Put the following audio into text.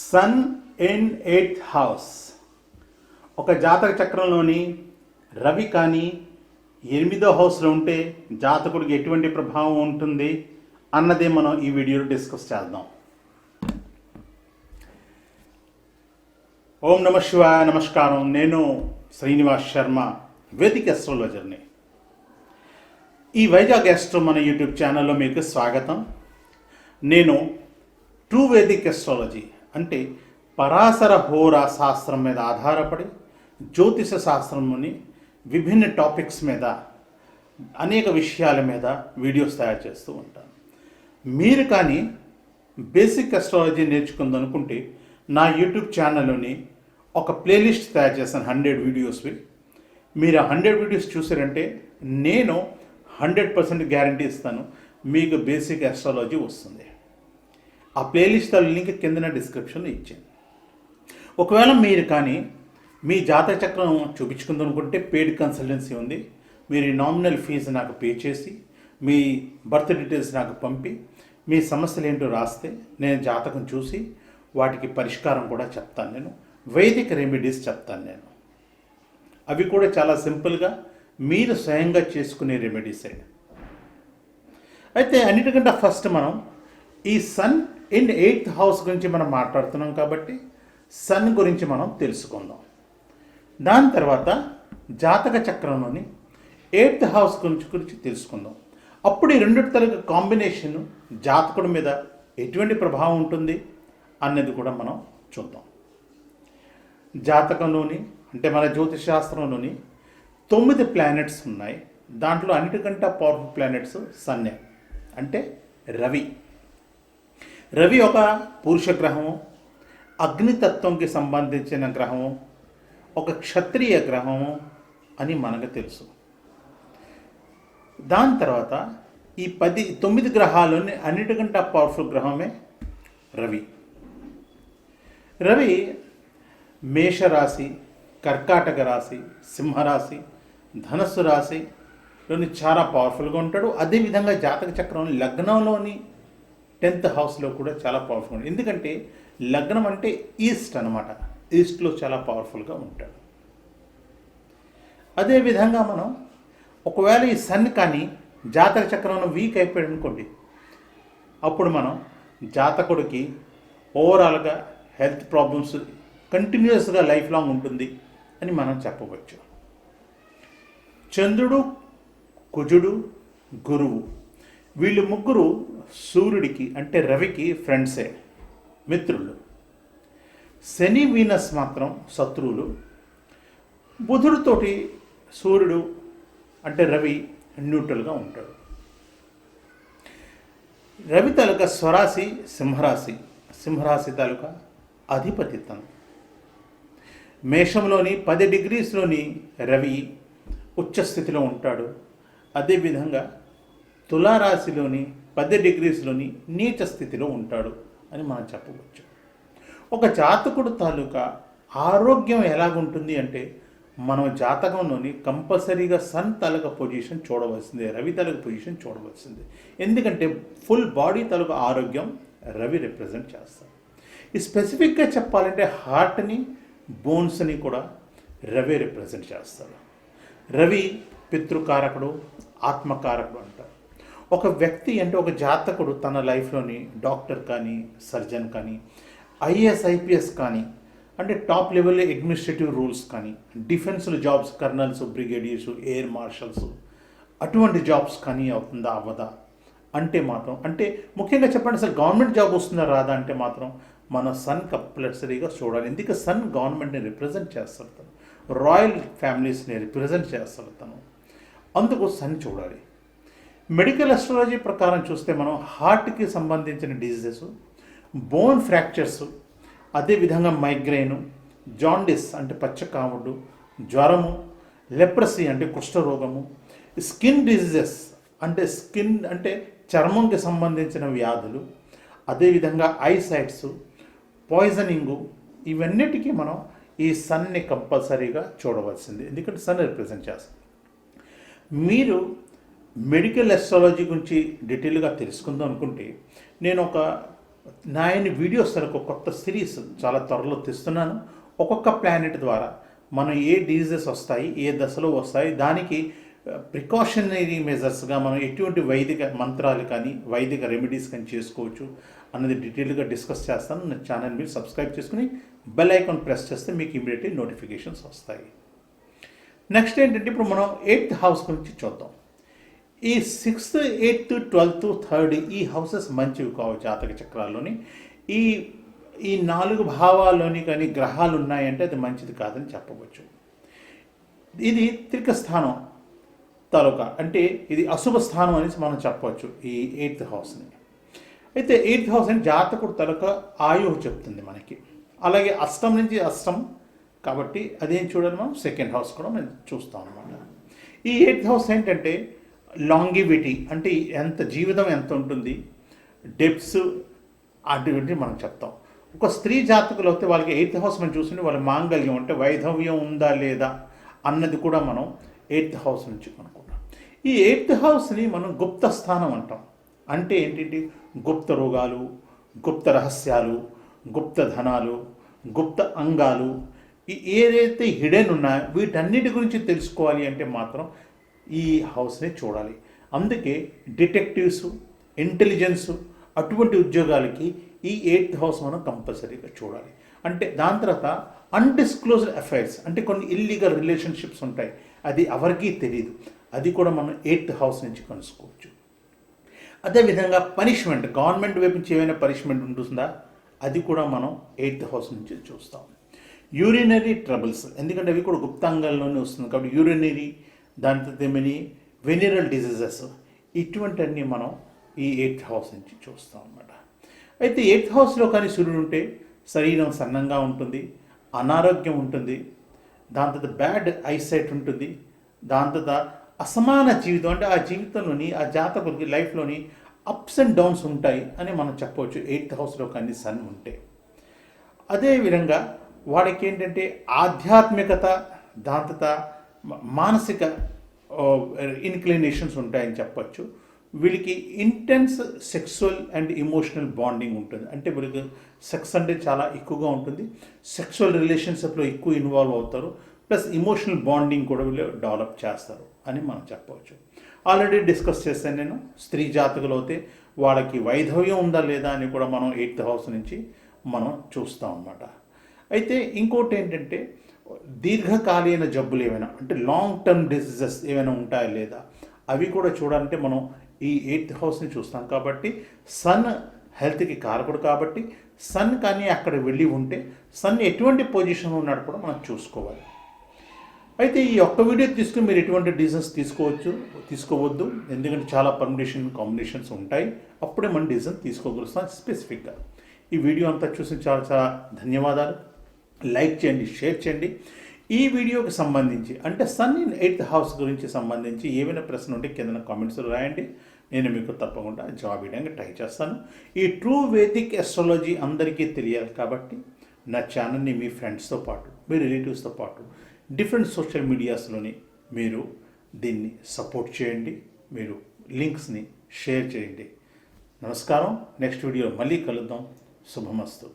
Son in eighth house. ఒక జాతక చక్రంలోని రవి కానీ 8వ హౌస్లో ఉంటే జాతకుడికి ఎటువంటి ప్రభావం ఉంటుంది అన్నదే మనం ఈ వీడియోలో డిస్కస్ చేద్దాం. ఓం నమ శివాయ. నమస్కారం. నేను శ్రీనివాస్ శర్మ, వేదిక్ అస్ట్రాలజర్ని. ఈ వైజాగ్ ఆస్ట్రో మన యూట్యూబ్ ఛానల్లో మీకు స్వాగతం. నేను ట్రూ వేదిక్ అస్ట్రాలజీ అంటే పరాశర హోరా శాస్త్రం మీద ఆధారపడి జ్యోతిష శాస్త్రంలోని విభిన్న టాపిక్స్ మీద అనేక విషయాల మీద వీడియోస్ తయారు చేస్తూ ఉంటాను. మీరు కానీ బేసిక్ అస్ట్రాలజీ నేర్చుకుందనుకుంటే నా యూట్యూబ్ ఛానల్లోని ఒక ప్లేలిస్ట్ తయారు చేశాను 100 వీడియోస్వి. మీరు ఆ 100 వీడియోస్ చూసారంటే నేను 100% గ్యారంటీ ఇస్తాను, మీకు బేసిక్ అస్ట్రాలజీ వస్తుంది. ఆ ప్లేలిస్ట్ లింక్ కింద డిస్క్రిప్షన్లో ఇచ్చాను. ఒకవేళ మీరు కానీ మీ జాతక చక్రం చూపించుకుందనుకుంటే పెయిడ్ కన్సల్టెన్సీ ఉంది. మీరు నామినల్ ఫీజు నాకు పే చేసి మీ బర్త్ డీటెయిల్స్ నాకు పంపి మీ సమస్యలు ఏంటో రాస్తే నేను జాతకం చూసి వాటికి పరిష్కారం కూడా చెప్తాను. నేను వైదిక రెమెడీస్ చెప్తాను. నేను అవి కూడా చాలా సింపుల్గా మీరు స్వయంగా చేసుకునే రెమెడీసే. అయితే అన్నిటికంటే ఫస్ట్ మనం ఈ సన్ ఇన్ 8th హౌస్ గురించి మనం మాట్లాడుతున్నాం కాబట్టి సన్ గురించి మనం తెలుసుకుందాం. దాని తర్వాత జాతక చక్రంలోని 8th హౌస్ గురించి తెలుసుకుందాం. అప్పుడు ఈ రెండు తరగతి కాంబినేషన్ జాతకుడి మీద ఎటువంటి ప్రభావం ఉంటుంది అన్నది కూడా మనం చూద్దాం. జాతకంలోని అంటే మన జ్యోతిష్ శాస్త్రంలోని 9 ప్లానెట్స్ ఉన్నాయి. దాంట్లో అన్నిటికంటే పవర్ఫుల్ ప్లానెట్స్ సన్నే, అంటే రవి. రవి ఒక పురుష గ్రహము, అగ్నితత్వంకి సంబంధించిన గ్రహము, ఒక క్షత్రియ గ్రహము అని మనకు తెలుసు. దాని తర్వాత ఈ 9 గ్రహాల్లోని అన్నిటికంటే పవర్ఫుల్ గ్రహమే రవి. రవి మేషరాశి, కర్కాటక రాశి, సింహరాశి, ధనస్సు రాశిలోని చాలా పవర్ఫుల్గా ఉంటాడు. అదేవిధంగా జాతక చక్రం లగ్నంలోని 10th హౌస్లో కూడా చాలా పవర్ఫుల్ ఉంటుంది. ఎందుకంటే లగ్నం అంటే ఈస్ట్ అనమాట. ఈస్ట్లో చాలా పవర్ఫుల్గా ఉంటాడు. అదేవిధంగా మనం ఒకవేళ ఈ సన్ కానీ జాతక చక్రంలో వీక్ అయిపోయాడు అనుకోండి, అప్పుడు మనం జాతకుడికి ఓవరాల్గా హెల్త్ ప్రాబ్లమ్స్ కంటిన్యూస్గా లైఫ్ లాంగ్ ఉంటుంది అని మనం చెప్పవచ్చు. చంద్రుడు, కుజుడు, గురువు వీళ్ళు ముగ్గురు సూర్యుడికి అంటే రవికి ఫ్రెండ్సే, మిత్రులు. శని, వీనస్ మాత్రం శత్రువులు. బుధుడితోటి సూర్యుడు అంటే రవి న్యూట్రల్గా ఉంటాడు. రవి తాలూకా స్వరాశి సింహరాశి, సింహరాశి తాలూకా అధిపతి తను. మేషంలోని 10 డిగ్రీస్లోని రవి ఉచ్చస్థితిలో ఉంటాడు. అదేవిధంగా తులారాశిలోని 10 డిగ్రీస్లోని నీచ స్థితిలో ఉంటాడు అని మనం చెప్పవచ్చు. ఒక జాతకుడు తాలూకా ఆరోగ్యం ఎలాగుంటుంది అంటే మనం జాతకంలోని కంపల్సరీగా సన్ తాలూకా పొజిషన్ చూడవలసిందే, రవి తాలూకా పొజిషన్ చూడవలసిందే. ఎందుకంటే ఫుల్ బాడీ తాలూకా ఆరోగ్యం రవి రిప్రజెంట్ చేస్తాడు. ఈ స్పెసిఫిక్గా చెప్పాలంటే హార్ట్ని, బోన్స్ని కూడా రవి రిప్రజెంట్ చేస్తాడు. రవి పితృకారకుడు, ఆత్మకారకుడు అంటారు. ఒక వ్యక్తి అంటే ఒక జాతకుడు తన లైఫ్లోని డాక్టర్ కానీ, సర్జన్ కానీ, ఐఏఎస్ ఐపీఎస్ కానీ, అంటే టాప్ లెవెల్ అడ్మినిస్ట్రేటివ్ రూల్స్ కానీ, డిఫెన్స్లో జాబ్స్, కర్నల్స్, బ్రిగేడియర్స్, ఎయిర్ మార్షల్స్ అటువంటి జాబ్స్ కానీ అవుతుందా అవ్వదా అంటే మాత్రం, అంటే ముఖ్యంగా చెప్పండి అసలు గవర్నమెంట్ జాబ్ వస్తుందా రాదా అంటే మాత్రం మన సన్ కంపల్సరీగా చూడాలి. ఎందుకంటే సన్ గవర్నమెంట్ని రిప్రజెంట్ చేస్తాడు, తను రాయల్ ఫ్యామిలీస్ని రిప్రజెంట్ చేస్తాడు తను. అందుకు సన్ చూడాలి. మెడికల్ అస్ట్రాలజీ ప్రకారం చూస్తే మనం హార్ట్కి సంబంధించిన డిజీజెస్, బోన్ ఫ్రాక్చర్స్, అదేవిధంగా మైగ్రేను, జాండిస్ అంటే పచ్చకాముడు, జ్వరము, లెప్రసీ అంటే కుష్ఠరోగము, స్కిన్ డిజీజెస్ అంటే చర్మంకి సంబంధించిన వ్యాధులు, అదేవిధంగా ఐసైట్స్, పాయిజనింగు, ఇవన్నిటికీ మనం ఈ సన్ని కంపల్సరీగా చూడవలసింది. ఎందుకంటే సన్ రిప్రజెంట్ చేస్తుంది. మీరు మెడికల్ అస్ట్రాలజీ గురించి డీటెయిల్గా తెలుసుకుందాం అనుకుంటే నేను ఒక నా వీడియోస్ ఒక కొత్త సిరీస్ చాలా త్వరలో తెస్తున్నాను. ఒక్కొక్క ప్లానెట్ ద్వారా మనం ఏ డిజీజెస్ వస్తాయి, ఏ దశలో వస్తాయి, దానికి ప్రికాషనరీ మెజర్స్గా మనం ఎటువంటి వైదిక మంత్రాలు కానీ వైదిక రెమెడీస్ కానీ చేసుకోవచ్చు అన్నది డీటెయిల్గా డిస్కస్ చేస్తాను. నా ఛానల్ మీరు సబ్స్క్రైబ్ చేసుకుని బెల్ ఐకాన్ ప్రెస్ చేస్తే మీకు ఇమీడియట్లీ నోటిఫికేషన్స్ వస్తాయి. నెక్స్ట్ ఏంటంటే ఇప్పుడు మనం 8th హౌస్ గురించి చూద్దాం. ఈ 6th, 8th, 12th, 3rd ఈ హౌసెస్ మంచివి కావు జాతక చక్రాల్లోని. ఈ 4 భావాల్లోని కానీ గ్రహాలు ఉన్నాయంటే అది మంచిది కాదని చెప్పవచ్చు. ఇది త్రిక స్థానం తాలూకా, అంటే ఇది అశుభ స్థానం అనేసి మనం చెప్పవచ్చు ఈ 8th హౌస్ని. అయితే 8th హౌస్ అంటే జాతకుడు తాలూకా ఆయువు చెప్తుంది మనకి. అలాగే అష్టం నుంచి అష్టం కాబట్టి అదేం చూడాలి, మనం 2nd హౌస్ కూడా మనం చూస్తాం అన్నమాట. ఈ 8th హౌస్ ఏంటంటే లాంగివిటీ, అంటే ఎంత జీవితం ఎంత ఉంటుంది, డెప్స్ అటువంటి మనం చెప్తాం. ఒక స్త్రీ జాతకులు అయితే వాళ్ళకి 8th హౌస్ మనం చూస్తుంటే వాళ్ళ మాంగళ్యం అంటే వైధవ్యం ఉందా లేదా అన్నది కూడా మనం 8th హౌస్ నుంచి అనుకుంటాం. ఈ 8th హౌస్ని మనం గుప్త స్థానం అంటాం. అంటే ఏంటి, గుప్త రోగాలు, గుప్త రహస్యాలు, గుప్త ధనాలు, గుప్త అంగాలు, ఏదైతే హిడెన్ ఉన్నాయో వీటన్నిటి గురించి తెలుసుకోవాలి అంటే మాత్రం ఈ హౌస్ని చూడాలి. అందుకే డిటెక్టివ్స్, ఇంటెలిజెన్స్ అటువంటి ఉద్యోగాలకి ఈ 8th హౌస్ మనం కంపల్సరీగా చూడాలి. అంటే దాని తర్వాత అన్డిస్క్లోజ్డ్ అఫైర్స్, అంటే కొన్ని ఇల్లీగల్ రిలేషన్షిప్స్ ఉంటాయి, అది ఎవరికీ తెలియదు, అది కూడా మనం 8th హౌస్ నుంచి కలుసుకోవచ్చు. అదేవిధంగా పనిష్మెంట్, గవర్నమెంట్ వైపు నుంచి ఏమైనా పనిష్మెంట్ ఉంటుందా అది కూడా మనం 8th హౌస్ నుంచి చూస్తాం. యూరినరీ ట్రబుల్స్, ఎందుకంటే అవి కూడా గుప్తాంగాల్లోనే వస్తుంది కాబట్టి యూరినరీ, దాంతో ఏమని వెనిరల్ డిజీజెస్, ఇటువంటివన్నీ మనం ఈ 8th హౌస్ నుంచి చూస్తాం అన్నమాట. అయితే 8th హౌస్లో కానీ సూర్యుడు ఉంటే శరీరం సన్నంగా ఉంటుంది, అనారోగ్యం ఉంటుంది, దాని తర్వాత బ్యాడ్ ఐసైట్ ఉంటుంది, దాని తర్వాత అసమాన జీవితం, అంటే ఆ జీవితంలోని ఆ జాతకులకి లైఫ్లోని అప్స్ అండ్ డౌన్స్ ఉంటాయి అని మనం చెప్పవచ్చు 8th హౌస్లో కానీ సన్ ఉంటే. అదేవిధంగా వాడికి ఏంటంటే ఆధ్యాత్మికత, దాని తర్వాత మానసిక ఇన్క్లినేషన్స్ ఉంటాయని చెప్పచ్చు. వీళ్ళకి intense sexual and emotional bonding ఉంటుంది, అంటే వీళ్ళకి సెక్స్ అంటే చాలా ఎక్కువగా ఉంటుంది, సెక్సువల్ రిలేషన్షిప్లో ఎక్కువ ఇన్వాల్వ్ అవుతారు, ప్లస్ ఇమోషనల్ బాండింగ్ కూడా వీళ్ళు డెవలప్ చేస్తారు అని మనం చెప్పవచ్చు. ఆల్రెడీ డిస్కస్ చేశాను నేను. స్త్రీ జాతకులు అయితే వాళ్ళకి వైధవ్యం ఉందా లేదా అని కూడా మనం 8th హౌస్ నుంచి మనం చూస్తాం అన్నమాట. అయితే ఇంకోటి ఏంటంటే దీర్ఘకాలీన జబ్బులు ఏమైనా, అంటే లాంగ్ టర్మ్ డిసీజెస్ ఏమైనా ఉంటాయా లేదా అవి కూడా చూడాలంటే మనం ఈ 8th హౌస్ని చూస్తాం. కాబట్టి సన్ హెల్త్కి కారకుడు కాబట్టి సన్ కానీ అక్కడ వెళ్ళి ఉంటే సన్ ఎటువంటి పొజిషన్లో ఉన్నాడు కూడా మనం చూసుకోవాలి. అయితే ఈ ఒక్క వీడియో తీసుకుని మీరు ఎటువంటి డిసిజన్స్ తీసుకోవద్దు, ఎందుకంటే చాలా పర్మిటేషన్ కాంబినేషన్స్ ఉంటాయి, అప్పుడే మనం డిసిజన్ తీసుకోగలుగుతాం స్పెసిఫిక్గా. ఈ వీడియో అంతా చూసి చాలా చాలా ధన్యవాదాలు. లైక్ చేయండి, షేర్ చేయండి. ఈ వీడియోకి సంబంధించి అంటే సన్ ఇన్ 8th హౌస్ గురించి సంబంధించి ఏమైనా ప్రశ్న ఉంటే కింద కామెంట్స్లో రాయండి, నేను మీకు తప్పకుండా జవాబు ఇవ్వడానికి ట్రై చేస్తాను. ఈ ట్రూ వేదిక్ అస్ట్రాలజీ అందరికీ తెలియాలి కాబట్టి నా ఛానల్ని మీ ఫ్రెండ్స్తో పాటు, మీ రిలేటివ్స్తో పాటు డిఫరెంట్ సోషల్ మీడియాస్లోని మీరు దీన్ని సపోర్ట్ చేయండి, మీరు లింక్స్ని షేర్ చేయండి. నమస్కారం. నెక్స్ట్ వీడియో మళ్ళీ కలుద్దాం. శుభమస్తు.